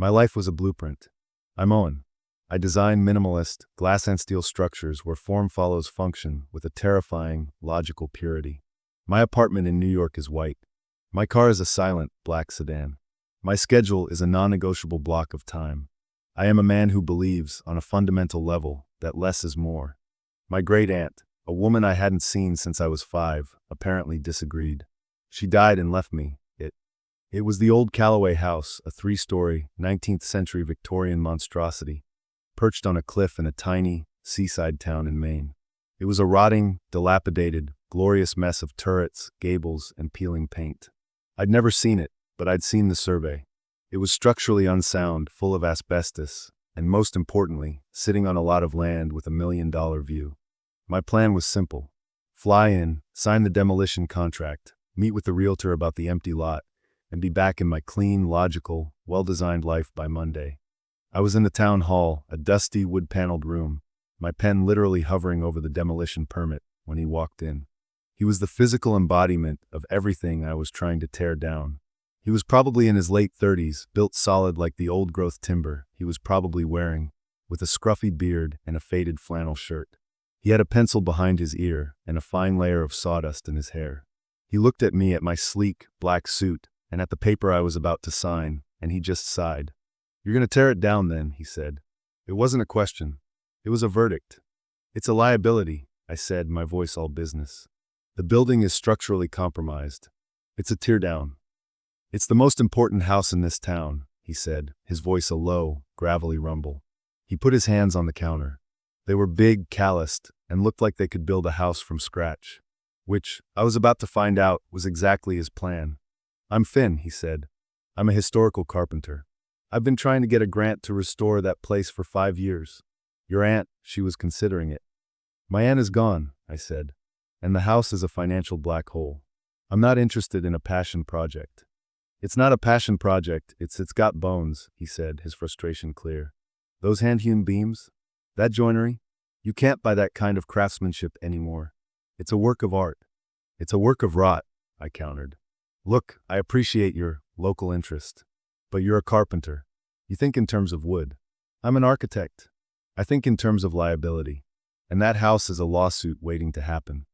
My life was a blueprint. I'm Owen. I design minimalist, glass and steel structures where form follows function with a terrifying, logical purity. My apartment in New York is white. My car is a silent, black sedan. My schedule is a non-negotiable block of time. I am a man who believes, on a fundamental level, that less is more. My great-aunt, a woman I hadn't seen since I was 5, apparently disagreed. She died and left me. It was the old Callaway house, a 3-story, 19th-century Victorian monstrosity, perched on a cliff in a tiny, seaside town in Maine. It was a rotting, dilapidated, glorious mess of turrets, gables, and peeling paint. I'd never seen it, but I'd seen the survey. It was structurally unsound, full of asbestos, and most importantly, sitting on a lot of land with $1 million view. My plan was simple. Fly in, sign the demolition contract, meet with the realtor about the empty lot, and be back in my clean, logical, well-designed life by Monday. I was in the town hall, a dusty, wood-paneled room, my pen literally hovering over the demolition permit when he walked in. He was the physical embodiment of everything I was trying to tear down. He was probably in his late 30s, built solid like the old-growth timber he was probably wearing, with a scruffy beard and a faded flannel shirt. He had a pencil behind his ear and a fine layer of sawdust in his hair. He looked at me, at my sleek, black suit, and at the paper I was about to sign, and he just sighed. "You're going to tear it down then," he said. It wasn't a question. It was a verdict. "It's a liability," I said, my voice all business. "The building is structurally compromised. It's a tear down." "It's the most important house in this town," he said, his voice a low, gravelly rumble. He put his hands on the counter. They were big, calloused, and looked like they could build a house from scratch. Which, I was about to find out, was exactly his plan. "I'm Finn," he said. "I'm a historical carpenter. I've been trying to get a grant to restore that place for 5 years. Your aunt, she was considering it." "My aunt is gone," I said, "and the house is a financial black hole. I'm not interested in a passion project." "It's not a passion project, it's got bones," he said, his frustration clear. "Those hand-hewn beams? That joinery? You can't buy that kind of craftsmanship anymore. It's a work of art." "It's a work of rot," I countered. "Look, I appreciate your local interest. But you're a carpenter. You think in terms of wood. I'm an architect. I think in terms of liability. And that house is a lawsuit waiting to happen.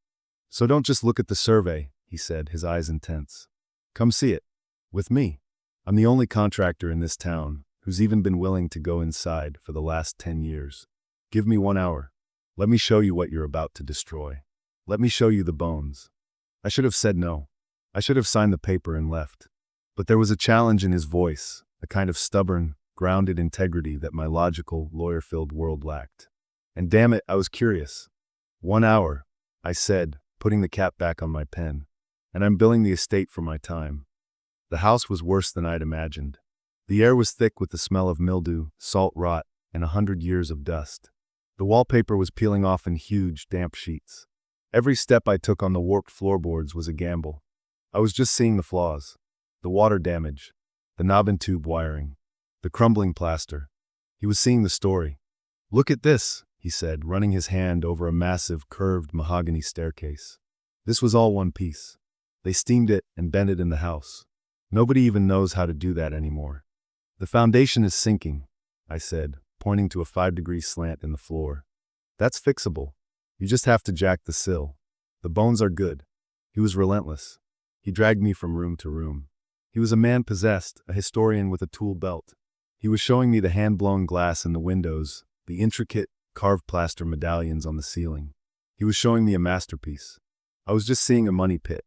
So don't just look at the survey," he said, his eyes intense. "Come see it. With me. I'm the only contractor in this town who's even been willing to go inside for the last 10 years. Give me 1 hour. Let me show you what you're about to destroy. Let me show you the bones." I should have said no. I should have signed the paper and left. But there was a challenge in his voice, a kind of stubborn, grounded integrity that my logical, lawyer-filled world lacked. And damn it, I was curious. 1 hour, I said, putting the cap back on my pen. And I'm billing the estate for my time. The house was worse than I'd imagined. The air was thick with the smell of mildew, salt rot, and 100 years of dust. The wallpaper was peeling off in huge, damp sheets. Every step I took on the warped floorboards was a gamble. I was just seeing the flaws. The water damage, the knob and tube wiring, the crumbling plaster. He was seeing the story. "Look at this," he said, running his hand over a massive, curved mahogany staircase. This was all one piece. They steamed it and bent it in the house. Nobody even knows how to do that anymore. "The foundation is sinking," I said, pointing to a 5-degree slant in the floor. "That's fixable. You just have to jack the sill. The bones are good." He was relentless. He dragged me from room to room. He was a man possessed, a historian with a tool belt. He was showing me the hand-blown glass in the windows, the intricate, carved plaster medallions on the ceiling. He was showing me a masterpiece. I was just seeing a money pit.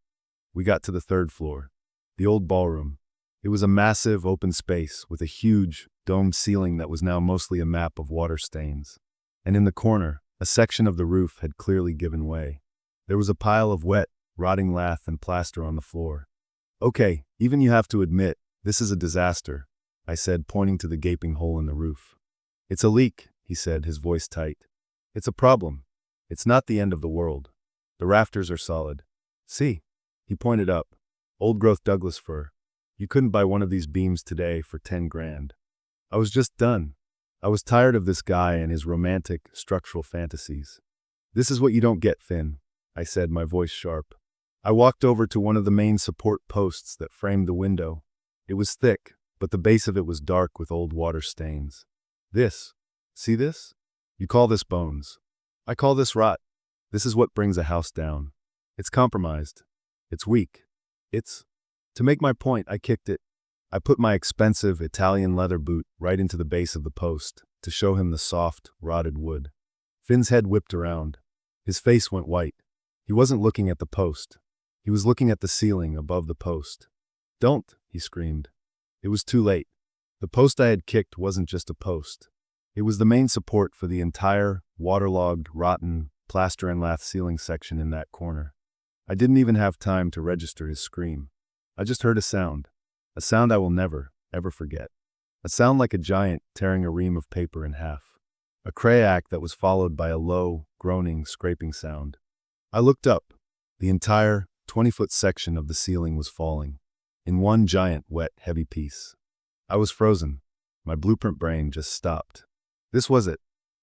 We got to the 3rd floor. The old ballroom. It was a massive, open space with a huge, domed ceiling that was now mostly a map of water stains. And in the corner, a section of the roof had clearly given way. There was a pile of wet, rotting lath and plaster on the floor. "Okay, even you have to admit, this is a disaster," I said, pointing to the gaping hole in the roof. "It's a leak," he said, his voice tight. "It's a problem. It's not the end of the world. The rafters are solid. See?" He pointed up. "Old-growth Douglas fir. You couldn't buy one of these beams today for 10 grand. I was just done. I was tired of this guy and his romantic, structural fantasies. "This is what you don't get, Finn," I said, my voice sharp. I walked over to one of the main support posts that framed the window. It was thick, but the base of it was dark with old water stains. This. See this? You call this bones. I call this rot. This is what brings a house down. It's compromised. It's weak. It's... To make my point, I kicked it. I put my expensive Italian leather boot right into the base of the post to show him the soft, rotted wood. Finn's head whipped around. His face went white. He wasn't looking at the post. He was looking at the ceiling above the post. "Don't," he screamed. It was too late. The post I had kicked wasn't just a post. It was the main support for the entire, waterlogged, rotten, plaster and lath ceiling section in that corner. I didn't even have time to register his scream. I just heard a sound I will never, ever forget. A sound like a giant tearing a ream of paper in half. A crack that was followed by a low, groaning, scraping sound. I looked up. The entire 20-foot section of the ceiling was falling, in one giant, wet, heavy piece. I was frozen. My blueprint brain just stopped. This was it.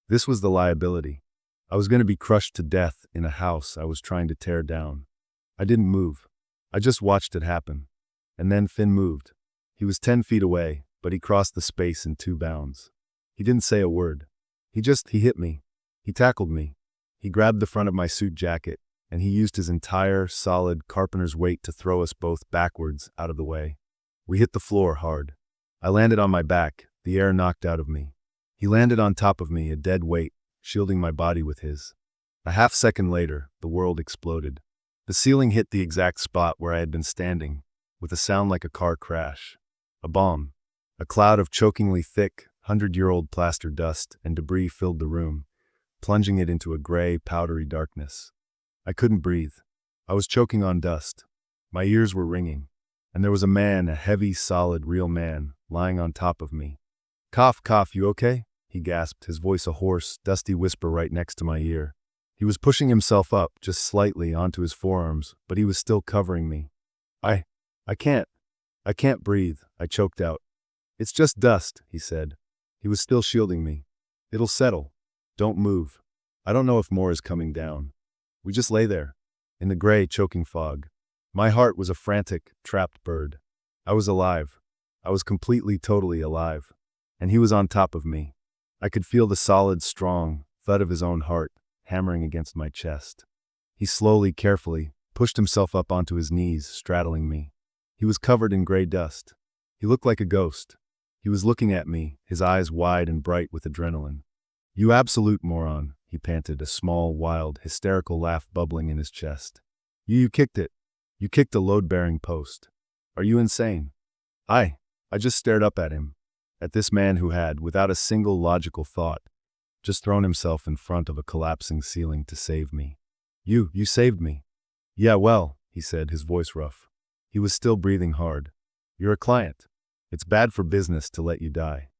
This was the liability. I was going to be crushed to death in a house I was trying to tear down. I didn't move. I just watched it happen. And then Finn moved. He was 10 feet away, but he crossed the space in 2 bounds. He didn't say a word. He hit me. He tackled me. He grabbed the front of my suit jacket, and he used his entire, solid carpenter's weight to throw us both backwards out of the way. We hit the floor hard. I landed on my back, the air knocked out of me. He landed on top of me, a dead weight, shielding my body with his. A half second later, the world exploded. The ceiling hit the exact spot where I had been standing, with a sound like a car crash. A bomb. A cloud of chokingly thick, 100-year-old plaster dust and debris filled the room, plunging it into a gray, powdery darkness. I couldn't breathe. I was choking on dust. My ears were ringing. And there was a man, a heavy, solid, real man, lying on top of me. "Cough, cough, you okay?" he gasped, his voice a hoarse, dusty whisper right next to my ear. He was pushing himself up, just slightly, onto his forearms, but he was still covering me. I can't breathe," I choked out. "It's just dust," he said. He was still shielding me. "It'll settle. Don't move. I don't know if more is coming down." We just lay there, in the gray, choking fog. My heart was a frantic, trapped bird. I was alive. I was completely, totally alive. And he was on top of me. I could feel the solid, strong thud of his own heart hammering against my chest. He slowly, carefully, pushed himself up onto his knees, straddling me. He was covered in gray dust. He looked like a ghost. He was looking at me, his eyes wide and bright with adrenaline. "You absolute moron," he panted, a small, wild, hysterical laugh bubbling in his chest. You kicked it. You kicked a load-bearing post. Are you insane?" I just stared up at him, at this man who had, without a single logical thought, just thrown himself in front of a collapsing ceiling to save me. You saved me." "Yeah, well," he said, his voice rough. He was still breathing hard. "You're a client. It's bad for business to let you die."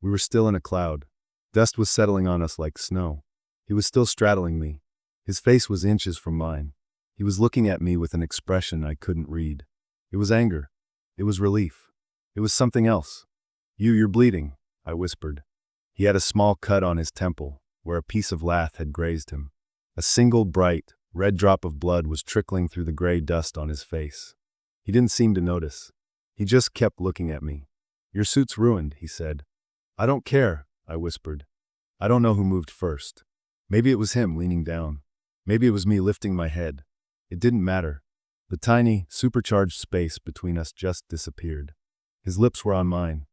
We were still in a cloud. Dust was settling on us like snow. He was still straddling me. His face was inches from mine. He was looking at me with an expression I couldn't read. It was anger. It was relief. It was something else. You're bleeding," I whispered. He had a small cut on his temple, where a piece of lath had grazed him. A single bright, red drop of blood was trickling through the gray dust on his face. He didn't seem to notice. He just kept looking at me. "Your suit's ruined," he said. "I don't care," I whispered. I don't know who moved first. Maybe it was him leaning down. Maybe it was me lifting my head. It didn't matter. The tiny, supercharged space between us just disappeared. His lips were on mine.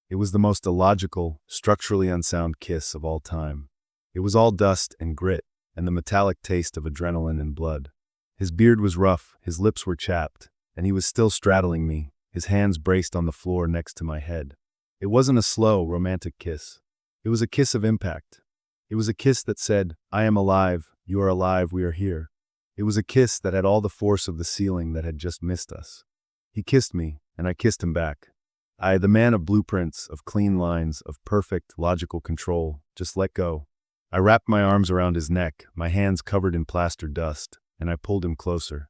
It was the most illogical, structurally unsound kiss of all time. It was all dust and grit, and the metallic taste of adrenaline and blood. His beard was rough, his lips were chapped, and he was still straddling me, his hands braced on the floor next to my head. It wasn't a slow, romantic kiss. It was a kiss of impact. It was a kiss that said, "I am alive, you are alive, we are here." It was a kiss that had all the force of the ceiling that had just missed us. He kissed me, and I kissed him back. I, the man of blueprints, of clean lines, of perfect, logical control, just let go. I wrapped my arms around his neck, my hands covered in plaster dust, and I pulled him closer.